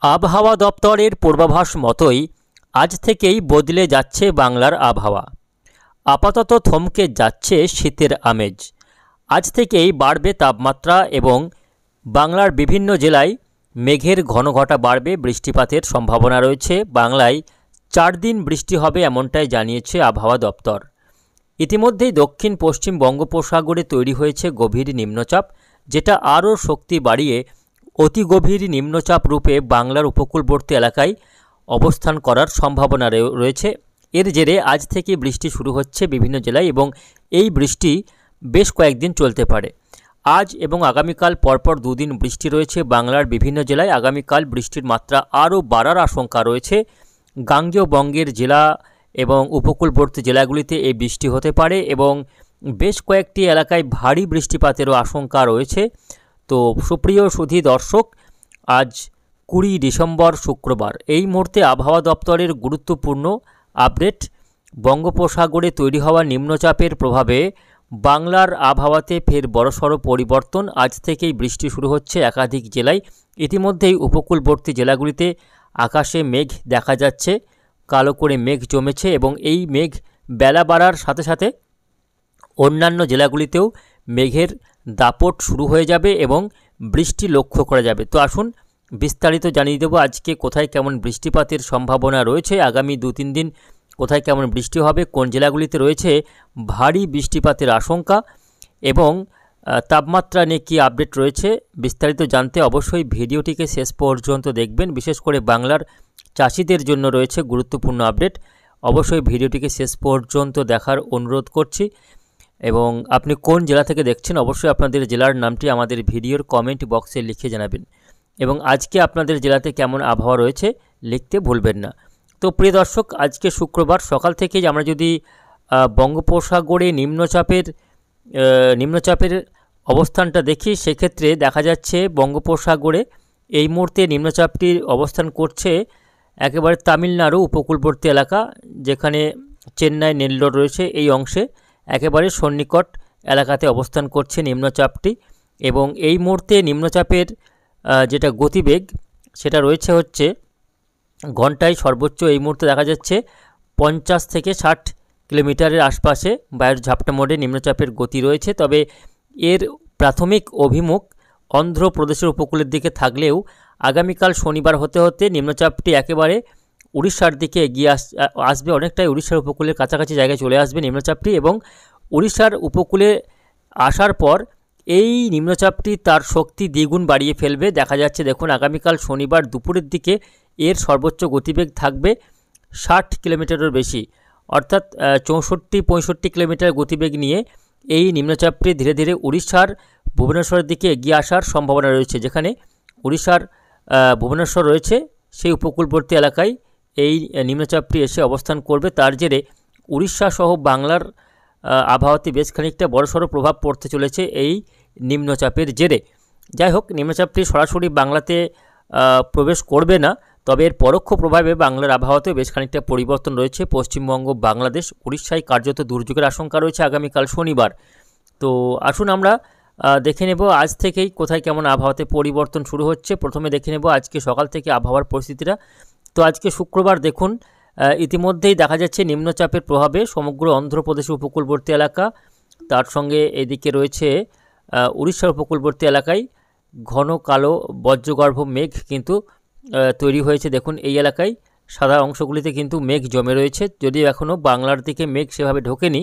আবহাওয়া দপ্তরের পূর্বাভাস মতোই আজ থেকেই বদলে যাচ্ছে বাংলার আবহাওয়া। আপাতত থমকে যাচ্ছে শীতের আমেজ। আজ থেকেই বাড়বে তাপমাত্রা এবং বাংলার বিভিন্ন জেলায় মেঘের ঘনঘটা বাড়বে, বৃষ্টিপাতের সম্ভাবনা রয়েছে। বাংলায় 4 দিন বৃষ্টি হবে এমনটাই জানিয়েছে আবহাওয়া দপ্তর। ইতিমধ্যেই দক্ষিণ পশ্চিম বঙ্গোপসাগরে তৈরি হয়েছে গভীর নিম্নচাপ, যেটা আরও শক্তি বাড়িয়ে অতি গভীর নিম্নচাপ রূপে বাংলার উপকূলবর্তী এলাকায় অবস্থান করার সম্ভাবনা রয়েছে। এর জেরে আজ থেকে বৃষ্টি শুরু হচ্ছে বিভিন্ন জেলায় এবং এই বৃষ্টি বেশ কয়েকদিন চলতে পারে। আজ এবং আগামীকাল পরপর 2 দিন বৃষ্টি রয়েছে বাংলার বিভিন্ন জেলায়। আগামীকাল বৃষ্টির মাত্রা আরও বাড়ার আশঙ্কা রয়েছে। গাঙ্গেয় বঙ্গের জেলা এবং উপকূলবর্তী জেলাগুলিতে এই বৃষ্টি হতে পারে এবং বেশ কয়েকটি এলাকায় ভারী বৃষ্টিপাতেরও আশঙ্কা রয়েছে। তো সুপ্রিয় সুধী দর্শক, আজ 20 ডিসেম্বর শুক্রবার। এই মুহূর্তে আবহাওয়া দপ্তরের গুরুত্বপূর্ণ আপডেট। বঙ্গোপসাগরে তৈরি হওয়া নিম্নচাপের প্রভাবে বাংলার আবহাওয়াতে ফের বড়সড় পরিবর্তন। আজ থেকেই বৃষ্টি শুরু হচ্ছে একাধিক জেলায়। ইতিমধ্যেই উপকূলবর্তী জেলাগুলিতে আকাশে মেঘ দেখা যাচ্ছে, কালো করে মেঘ জমেছে এবং এই মেঘ বেলা বাড়ার সাথে সাথে অন্যান্য জেলাগুলিতেও মেঘের দাপট শুরু হয়ে যাবে এবং বৃষ্টি লক্ষ্য করা যাবে। তো আসুন বিস্তারিত জানিয়ে দেবো আজকে কোথায় কেমন বৃষ্টিপাতের সম্ভাবনা রয়েছে, আগামী 2-3 দিন কোথায় কেমন বৃষ্টি হবে, কোন জেলাগুলিতে রয়েছে ভারী বৃষ্টিপাতের আশঙ্কা এবং তাপমাত্রা নিয়ে কী আপডেট রয়েছে। বিস্তারিত জানতে অবশ্যই ভিডিওটিকে শেষ পর্যন্ত দেখবেন। বিশেষ করে বাংলার চাষিদের জন্য রয়েছে গুরুত্বপূর্ণ আপডেট। অবশ্যই ভিডিওটিকে শেষ পর্যন্ত দেখার অনুরোধ করছি এবং আপনি কোন জেলা থেকে দেখছেন অবশ্যই আপনাদের জেলার নামটি আমাদের ভিডিওর কমেন্ট বক্সে লিখে জানাবেন এবং আজকে আপনাদের জেলাতে কেমন আবহাওয়া রয়েছে লিখতে ভুলবেন না। তো প্রিয় দর্শক, আজকে শুক্রবার সকাল থেকেই আমরা যদি বঙ্গোপসাগরে নিম্নচাপের অবস্থানটা দেখি, সেক্ষেত্রে দেখা যাচ্ছে বঙ্গোপসাগরে এই মুহূর্তে নিম্নচাপটির অবস্থান করছে একেবারে তামিলনাড়ু উপকূলবর্তী এলাকা, যেখানে চেন্নাই নেল্লোর রয়েছে এই অংশে একেবারে সন্নিকট এলাকাতে অবস্থান করছে নিম্নচাপটি এবং এই মুহূর্তে নিম্নচাপের যেটা গতিবেগ সেটা রয়েছে হচ্ছে ঘন্টায় সর্বোচ্চ এই মুহূর্তে দেখা যাচ্ছে 50 থেকে 60 কিলোমিটারের আশপাশে বায়ুর ঝাপটা মোডে নিম্নচাপের গতি রয়েছে। তবে এর প্রাথমিক অভিমুখ অন্ধ্রপ্রদেশের উপকূলের দিকে থাকলেও আগামীকাল শনিবার হতে হতে নিম্নচাপটি একেবারে উড়িষ্যার দিকে এগিয়ে আসবে, অনেকটাই উড়িষ্যার উপকূলের কাছাকাছি জায়গায় চলে আসবে নিম্নচাপটি এবং উড়িষ্যার উপকূলে আসার পর এই নিম্নচাপটি তার শক্তি দ্বিগুণ বাড়িয়ে ফেলবে। দেখা যাচ্ছে দেখুন আগামীকাল শনিবার দুপুরের দিকে এর সর্বোচ্চ গতিবেগ থাকবে 60 কিলোমিটারের বেশি, অর্থাৎ 64-65 কিলোমিটার গতিবেগ নিয়ে এই নিম্নচাপটি ধীরে ধীরে উড়িষ্যার ভুবনেশ্বরের দিকে এগিয়ে আসার সম্ভাবনা রয়েছে। যেখানে উড়িষ্যার ভুবনেশ্বর রয়েছে সেই উপকূলবর্তী এলাকায় এই নিম্নচাপটি এসে অবস্থান করবে। তার জেরে উড়িষ্যা সহ বাংলার আবহাওয়াতে বেশ খানিকটা বড়সড় প্রভাব পড়তে চলেছে এই নিম্নচাপের জেরে। যাই হোক, নিম্নচাপটি সরাসরি বাংলাতে প্রবেশ করবে না, তবে এর পরোক্ষ প্রভাবে বাংলার আবহাওয়াতেও বেশ খানিকটা পরিবর্তন রয়েছে। পশ্চিমবঙ্গ, বাংলাদেশ, উড়িষ্যায় কার্যত দুর্যোগের আশঙ্কা রয়েছে আগামীকাল শনিবার। তো আসুন আমরা দেখে নেব আজ থেকেই কোথায় কেমন আবহাওয়াতে পরিবর্তন শুরু হচ্ছে। প্রথমে দেখে নেব আজকে সকাল থেকে আবহাওয়ার পরিস্থিতিটা। তো আজকে শুক্রবার দেখুন ইতিমধ্যেই দেখা যাচ্ছে নিম্নচাপের প্রভাবে সমগ্র অন্ধ্রপ্রদেশের উপকূলবর্তী এলাকা, তার সঙ্গে এদিকে রয়েছে উড়িষ্যার উপকূলবর্তী এলাকায় ঘন কালো বজ্রগর্ভ মেঘ কিন্তু তৈরি হয়েছে। দেখুন এই এলাকায় সাদা অংশগুলিতে কিন্তু মেঘ জমে রয়েছে, যদিও এখনও বাংলার দিকে মেঘ সেভাবে ঢোকেনি,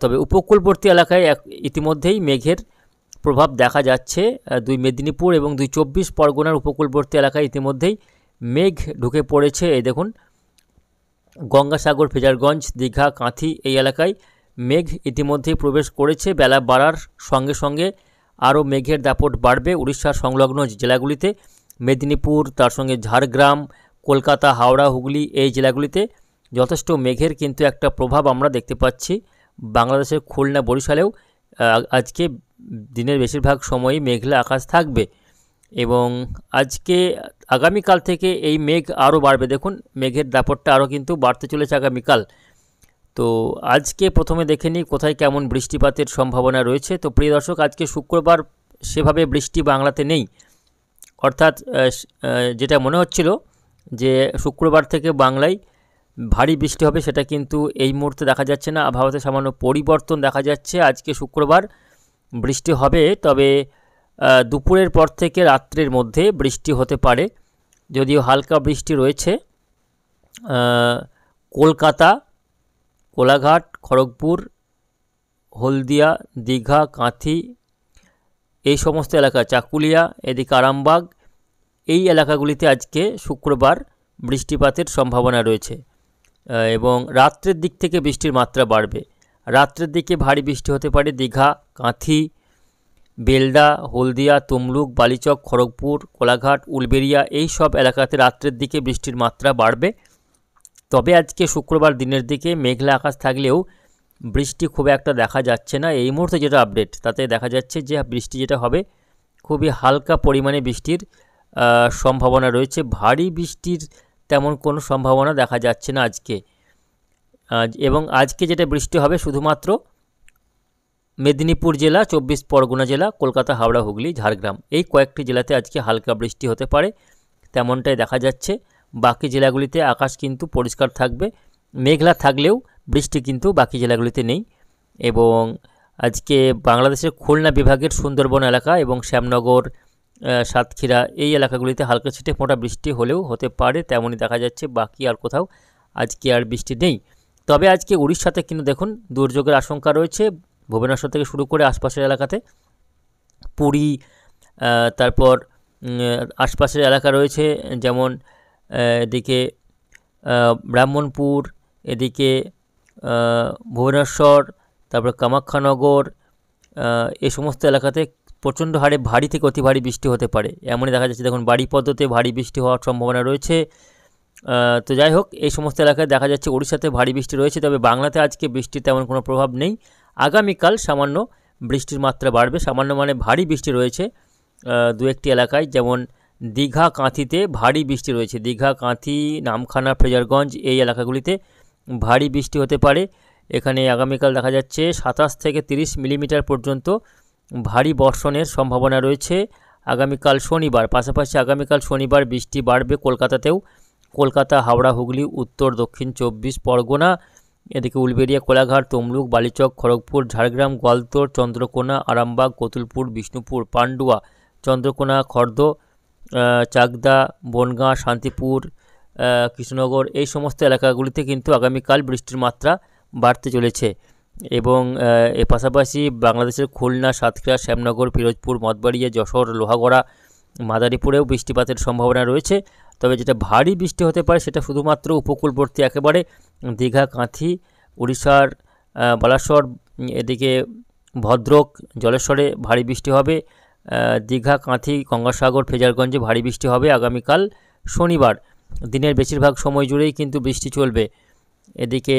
তবে উপকূলবর্তী এলাকায় ইতিমধ্যেই মেঘের প্রভাব দেখা যাচ্ছে। 2 মেদিনীপুর এবং 2 চব্বিশ পরগনার উপকূলবর্তী এলাকায় ইতিমধ্যেই মেঘ ঢুকে পড়েছে। এই দেখুন গঙ্গাসাগর, ফেজারগঞ্জ, দীঘা, কাঁথি এই এলাকায় মেঘ ইতিমধ্যেই প্রবেশ করেছে। বেলা বাড়ার সঙ্গে সঙ্গে আরও মেঘের দাপট বাড়বে উড়িষ্যার সংলগ্ন জেলাগুলিতে। মেদিনীপুর, তার সঙ্গে ঝাড়গ্রাম, কলকাতা, হাওড়া, হুগলি এই জেলাগুলিতে যথেষ্ট মেঘের কিন্তু একটা প্রভাব আমরা দেখতে পাচ্ছি। বাংলাদেশের খুলনা, বরিশালেও আজকে দিনের বেশিরভাগ সময়ই মেঘলা আকাশ থাকবে এবং আজকে আগামীকাল থেকে এই মেঘ আরও বাড়বে। দেখুন মেঘের দাপটটা আরও কিন্তু বাড়তে চলেছে আগামীকাল। তো আজকে প্রথমে দেখে নিই কোথায় কেমন বৃষ্টিপাতের সম্ভাবনা রয়েছে। তো প্রিয় দর্শক, আজকে শুক্রবার সেভাবে বৃষ্টি বাংলাতে নেই, অর্থাৎ যেটা মনে হচ্ছিল যে শুক্রবার থেকে বাংলায় ভারী বৃষ্টি হবে, সেটা কিন্তু এই মুহূর্তে দেখা যাচ্ছে না। আবহাওয়াতে সামান্য পরিবর্তন দেখা যাচ্ছে। আজকে শুক্রবার বৃষ্টি হবে, তবে দুপুরের পর থেকে রাত্রের মধ্যে বৃষ্টি হতে পারে, যদিও হালকা বৃষ্টি রয়েছে কলকাতা, কোলাঘাট, খড়গপুর, হলদিয়া, দীঘা, কাঁথি, এই সমস্ত এলাকা, চাকুলিয়া, এদিকে আরামবাগ, এই এলাকাগুলিতে আজকে শুক্রবার বৃষ্টিপাতের সম্ভাবনা রয়েছে এবং রাত্রের দিক থেকে বৃষ্টির মাত্রা বাড়বে। রাত্রের দিকে ভারী বৃষ্টি হতে পারে দীঘা, কাঁথি, বেলডা, হলদিয়া, তমলুক, বালিচক, খড়গপুর, কোলাঘাট, উলবেড়িয়া, এই সব এলাকাতে রাত্রের দিকে বৃষ্টির মাত্রা বাড়বে। তবে আজকে শুক্রবার দিনের দিকে মেঘলা আকাশ থাকলেও বৃষ্টি খুব একটা দেখা যাচ্ছে না। এই মুহূর্তে যেটা আপডেট তাতে দেখা যাচ্ছে যে বৃষ্টি যেটা হবে খুবই হালকা পরিমাণে বৃষ্টির সম্ভাবনা রয়েছে। ভারী বৃষ্টির তেমন কোনো সম্ভাবনা দেখা যাচ্ছে না আজকে। এবং আজকে যেটা বৃষ্টি হবে শুধুমাত্র মেদিনীপুর জেলা, 24 পরগনা জেলা, কলকাতা, হাওড়া, হুগলি, ঝাড়গ্রাম, এই কয়েকটি জেলাতে আজকে হালকা বৃষ্টি হতে পারে, তেমনটাই দেখা যাচ্ছে। বাকি জেলাগুলিতে আকাশ কিন্তু পরিষ্কার থাকবে, মেঘলা থাকলেও বৃষ্টি কিন্তু বাকি জেলাগুলিতে নেই। এবং আজকে বাংলাদেশের খুলনা বিভাগের সুন্দরবন এলাকা এবং শ্যামনগর, সাতক্ষীরা, এই এলাকাগুলিতে হালকা ছিটে ফোঁটা বৃষ্টি হলেও হতে পারে, তেমনই দেখা যাচ্ছে। বাকি আর কোথাও আজকে আর বৃষ্টি নেই। তবে আজকে উড়িষ্যাতে কিন্তু দেখুন দুর্যোগের আশঙ্কা রয়েছে, ভুবনেশ্বর থেকে শুরু করে আশপাশের এলাকাতে, পুরী, তারপর আশপাশের এলাকা রয়েছে, যেমন এদিকে ব্রাহ্মণপুর, এদিকে ভুবনেশ্বর, তারপর কামাখ্যানগর, এই সমস্ত এলাকাতে প্রচণ্ড হারে ভারী থেকে অতি ভারী বৃষ্টি হতে পারে, এমনই দেখা যাচ্ছে। দেখুন বাড়িপদ্মতে ভারী বৃষ্টি হওয়ার সম্ভাবনা রয়েছে। তো যাই হোক, এই সমস্ত এলাকায় দেখা যাচ্ছে উড়িষ্যাতে ভারী বৃষ্টি রয়েছে, তবে বাংলাতে আজকে বৃষ্টির তেমন কোনো প্রভাব নেই। আগামীকাল সামান্য বৃষ্টির মাত্রা বাড়বে, সামান্য মানে ভারী বৃষ্টি রয়েছে দু একটি এলাকায়, যেমন দীঘা, কাঁথিতে ভারী বৃষ্টি রয়েছে। দীঘা, কাঁথি, নামখানা, ফ্রেজারগঞ্জ, এই এলাকাগুলিতে ভারী বৃষ্টি হতে পারে। এখানে আগামীকাল দেখা যাচ্ছে 27 থেকে 30 মিলিমিটার পর্যন্ত ভারী বর্ষণের সম্ভাবনা রয়েছে আগামীকাল শনিবার। পাশাপাশি আগামীকাল শনিবার বৃষ্টি বাড়বে কলকাতাতেও, কলকাতা, হাওড়া, হুগলি, উত্তর দক্ষিণ 24 পরগনা, এদিকে উলবেড়িয়া, কোলাঘাট, তমলুক, বালিচক, খড়গপুর, ঝাড়গ্রাম, গোয়ালতোড়, চন্দ্রকোনা, আরামবাগ, কতুলপুর, বিষ্ণুপুর, পান্ডুয়া, চন্দ্রকোনা, খর্দ, চাকদা, বনগাঁ, শান্তিপুর, কৃষ্ণনগর, এই সমস্ত এলাকাগুলিতে কিন্তু আগামীকাল বৃষ্টির মাত্রা বাড়তে চলেছে। এবং এর পাশাপাশি বাংলাদেশের খুলনা, সাতক্ষীরা, শ্যামনগর, পিরোজপুর, মঠবাড়িয়া, যশোর, লোহাগড়া, মাদারীপুরেও বৃষ্টিপাতের সম্ভাবনা রয়েছে। তবে যেটা ভারী বৃষ্টি হতে পারে সেটা শুধুমাত্র উপকূলবর্তী একেবারে দীঘা, কাঁথি, উড়িষ্যার বালাসর, এদিকে ভদ্রক, জলেশ্বরে ভারী বৃষ্টি হবে। দীঘা, কাঁথি, গঙ্গাসাগর, ফ্রেজারগঞ্জে ভারী বৃষ্টি হবে আগামীকাল শনিবার। দিনের বেশিরভাগ সময় জুড়েই কিন্তু বৃষ্টি চলবে। এদিকে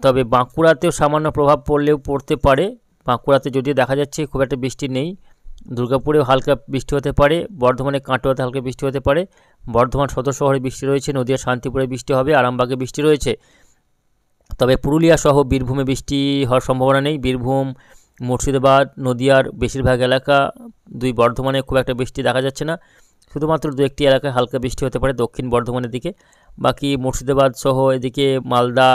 তবে বাঁকুড়াতেও সামান্য প্রভাব পড়লেও পড়তে পারে। বাঁকুড়াতে যদিও দেখা যাচ্ছে খুব একটা বৃষ্টি নেই। দুর্গাপুরেও হালকা বৃষ্টি হতে পারে, বর্ধমানে কাটোয়াতে হালকা বৃষ্টি হতে পারে, বর্ধমান সদর শহরে বৃষ্টি রয়েছে, নদিয়া শান্তিপুরে বৃষ্টি হবে, আরামবাগে বৃষ্টি রয়েছে। তবে পুরুলিয়া সহ বীরভূমে বৃষ্টি হওয়ার সম্ভাবনা নেই। বীরভূম, মুর্শিদাবাদ, নদিয়ার বেশিরভাগ এলাকা, বর্ধমানে খুব একটা বৃষ্টি দেখা যাচ্ছে না, শুধুমাত্র দু একটি এলাকায় হালকা বৃষ্টি হতে পারে দক্ষিণ বর্ধমানের দিকে। বাকি মুর্শিদাবাদ সহ এদিকে মালদা,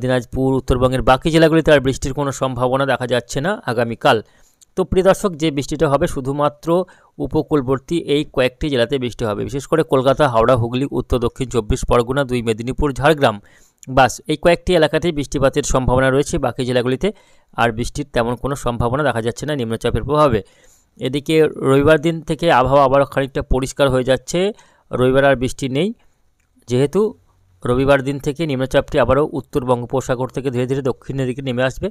দিনাজপুর, উত্তরবঙ্গের বাকি জেলাগুলিতে আর বৃষ্টির কোনো সম্ভাবনা দেখা যাচ্ছে না আগামীকাল। তো প্রিয় দর্শক, যে বৃষ্টিটা হবে শুধুমাত্র উপকূলবর্তী এই কয়েকটি জেলাতে বৃষ্টি হবে, বিশেষ করে কলকাতা, হাওড়া, হুগলি, উত্তর দক্ষিণ 24 পরগনা, 2 মেদিনীপুর, ঝাড়গ্রাম, বাস এই কয়েকটি এলাকাতেই বৃষ্টিপাতের সম্ভাবনা রয়েছে। বাকি জেলাগুলিতে আর বৃষ্টির তেমন কোনো সম্ভাবনা দেখা যাচ্ছে না নিম্নচাপের প্রভাবে। এদিকে রবিবার দিন থেকে আবহাওয়া আবারও খানিকটা পরিষ্কার হয়ে যাচ্ছে, রবিবার আর বৃষ্টি নেই, যেহেতু রবিবার দিন থেকে নিম্নচাপটি আবারও উত্তর বঙ্গোপসাগর থেকে ধীরে ধীরে দক্ষিণের দিকে নেমে আসবে,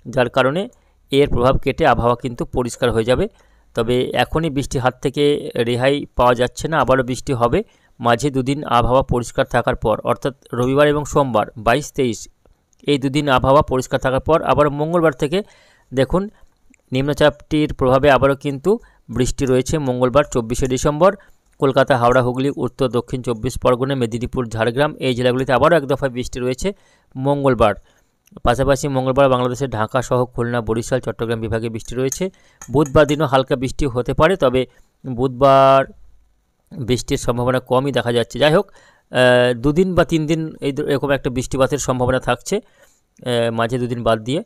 যার কারণে এর প্রভাব কেটে আবহাওয়া কিন্তু পরিষ্কার হয়ে যাবে। তবে এখনই বৃষ্টির হাত থেকে রেহাই পাওয়া যাচ্ছে না, আবারও বৃষ্টি হবে মাঝে দুদিন আবহাওয়া পরিষ্কার থাকার পর, অর্থাৎ রবিবার এবং সোমবার 22-23 এই দুদিন আবহাওয়া পরিষ্কার থাকার পর আবার মঙ্গলবার থেকে দেখুন নিম্নচাপটির প্রভাবে আবারও কিন্তু বৃষ্টি রয়েছে। মঙ্গলবার 24শে ডিসেম্বর কলকাতা, হাওড়া, হুগলি, উত্তর দক্ষিণ 24 পরগনা, মেদিনীপুর, ঝাড়গ্রাম এই জেলাগুলিতে আবারও এক দফায় বৃষ্টি রয়েছে মঙ্গলবার। পাশাপাশি মঙ্গলবার বাংলাদেশের ঢাকা সহ খুলনা, বরিশাল, চট্টগ্রাম বিভাগে বৃষ্টি রয়েছে। বুধবার দিনও হালকা বৃষ্টি হতে পারে, তবে বুধবার বৃষ্টির সম্ভাবনা কমই দেখা যাচ্ছে। যাই হোক, 2 দিন বা 3 দিন এরকম একটা বৃষ্টিপাতের সম্ভাবনা থাকছে, মাঝে 2 দিন বাদ দিয়ে।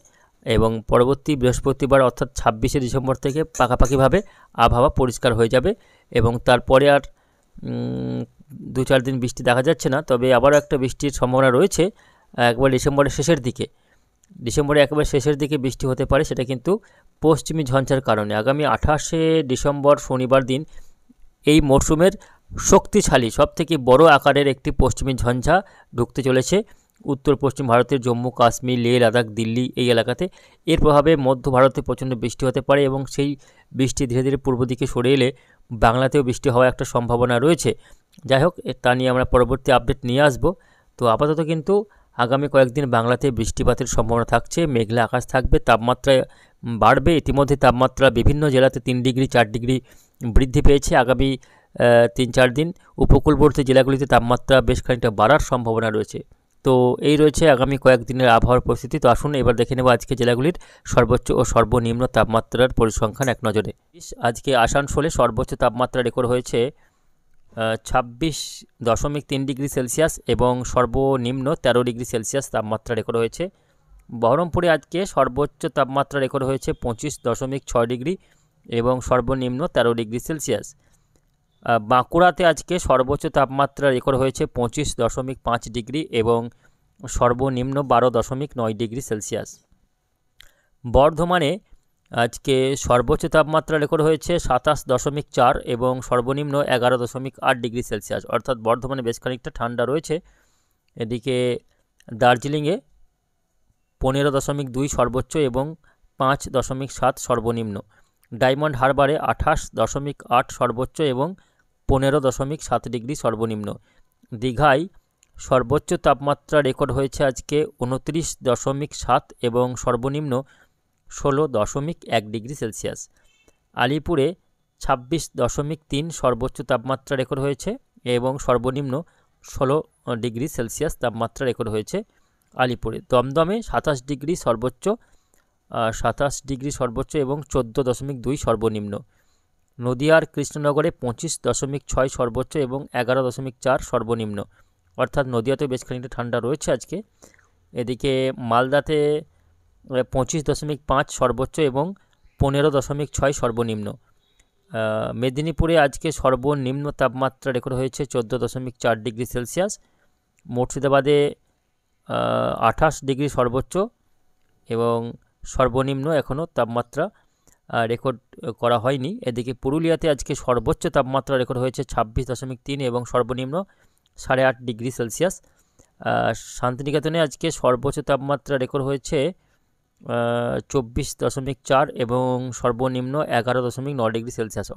এবং পরবর্তী বৃহস্পতিবার অর্থাৎ 26শে ডিসেম্বর থেকে পাকাপাকিভাবে আবহাওয়া পরিষ্কার হয়ে যাবে এবং তারপরে আর 2-4 দিন বৃষ্টি দেখা যাচ্ছে না। তবে আবারও একটা বৃষ্টির সম্ভাবনা রয়েছে একবার ডিসেম্বরের শেষের দিকে। ডিসেম্বরে একেবারে শেষের দিকে বৃষ্টি হতে পারে, সেটা কিন্তু পশ্চিমী ঝঞ্ঝার কারণে। আগামী 28শে ডিসেম্বর শনিবার দিন এই মরশুমের শক্তিশালী সবথেকে বড় আকারের একটি পশ্চিমী ঝঞ্ঝা ঢুকতে চলেছে উত্তর পশ্চিম ভারতের জম্মু কাশ্মীর, লেহ, লাদাখ, দিল্লি এই এলাকাতে। এর প্রভাবে মধ্য ভারতে প্রচণ্ড বৃষ্টি হতে পারে এবং সেই বৃষ্টি ধীরে ধীরে পূর্ব দিকে সরে এলে বাংলাতেও বৃষ্টি হওয়ার একটা সম্ভাবনা রয়েছে। যাই হোক, তা নিয়ে আমরা পরবর্তী আপডেট নিয়ে আসব। তো আপাতত কিন্তু আগামী কয়েকদিন বাংলাতে বৃষ্টিপাতের সম্ভাবনা থাকছে, মেঘলা আকাশ থাকবে, তাপমাত্রা বাড়বে। ইতিমধ্যে তাপমাত্রা বিভিন্ন জেলাতে 3 ডিগ্রি 4 ডিগ্রি বৃদ্ধি পেয়েছে। আগামী 3-4 দিন উপকূলবর্তী জেলাগুলিতে তাপমাত্রা বেশ খানিকটা বাড়ার সম্ভাবনা রয়েছে। তো এই রয়েছে আগামী কয়েকদিনের আবহাওয়ার পরিস্থিতি। তো আসুন এবার দেখে নেব আজকে জেলাগুলির সর্বোচ্চ ও সর্বনিম্ন তাপমাত্রার পরিসংখ্যান এক নজরে। আজকে আসানসোলে সর্বোচ্চ তাপমাত্রা রেকর্ড হয়েছে 26.3 ডিগ্রি সেলসিয়াস এবং সর্বনিম্ন 13 ডিগ্রি সেলসিয়াস তাপমাত্রা রেকর্ড হয়েছে। বহরমপুরে আজকে সর্বোচ্চ তাপমাত্রা রেকর্ড হয়েছে 25.6 ডিগ্রি এবং সর্বনিম্ন 13 ডিগ্রি সেলসিয়াস। বাঁকুড়াতে আজকে সর্বোচ্চ তাপমাত্রা রেকর্ড হয়েছে 25.5 ডিগ্রি এবং সর্বনিম্ন 12.9 ডিগ্রি সেলসিয়াস। বর্ধমানে আজকে সর্বোচ্চ তাপমাত্রা রেকর্ড হয়েছে 27.4 এবং সর্বনিম্ন 11.8 ডিগ্রি সেলসিয়াস, অর্থাৎ বর্ধমানে বেশ খানিকটা ঠান্ডা রয়েছে। এদিকে দার্জিলিংয়ে 15.2 সর্বোচ্চ এবং 5.7 সর্বনিম্ন। ডায়মন্ড হারবারে 28.8 সর্বোচ্চ এবং 15.7 ডিগ্রি সর্বনিম্ন। দীঘায় সর্বোচ্চ তাপমাত্রা রেকর্ড হয়েছে আজকে 29.7 এবং সর্বনিম্ন 16.1 ডিগ্রি সেলসিয়াস। আলিপুরে 26.3 সর্বোচ্চ তাপমাত্রা রেকর্ড হয়েছে এবং সর্বনিম্ন 16 ডিগ্রি সেলসিয়াস তাপমাত্রা রেকর্ড হয়েছে আলিপুরে। দমদমে 27 ডিগ্রি সর্বোচ্চ এবং 14.2 সর্বনিম্ন। নদিয়ার কৃষ্ণনগরে 25.6 সর্বোচ্চ এবং 11.4 সর্বনিম্ন, অর্থাৎ নদিয়াতে বেশ খানিকটা ঠান্ডা রয়েছে আজকে। এদিকে মালদাতে 25.5 সর্বোচ্চ এবং 15.6 সর্বনিম্ন। মেদিনীপুরে আজকে সর্বনিম্ন তাপমাত্রা রেকর্ড হয়েছে 14.4 ডিগ্রি সেলসিয়াস। মুর্শিদাবাদে 28 ডিগ্রি সর্বোচ্চ এবং সর্বনিম্ন এখনও তাপমাত্রা রেকর্ড করা হয়নি। এদিকে পুরুলিয়াতে আজকে সর্বোচ্চ তাপমাত্রা রেকর্ড হয়েছে 26.3 এবং সর্বনিম্ন 8.5 ডিগ্রি সেলসিয়াস। শান্তিনিকেতনে আজকে সর্বোচ্চ তাপমাত্রা রেকর্ড হয়েছে 24.4 এবং সর্বনিম্ন 11.9 ডিগ্রি সেলসিয়াস।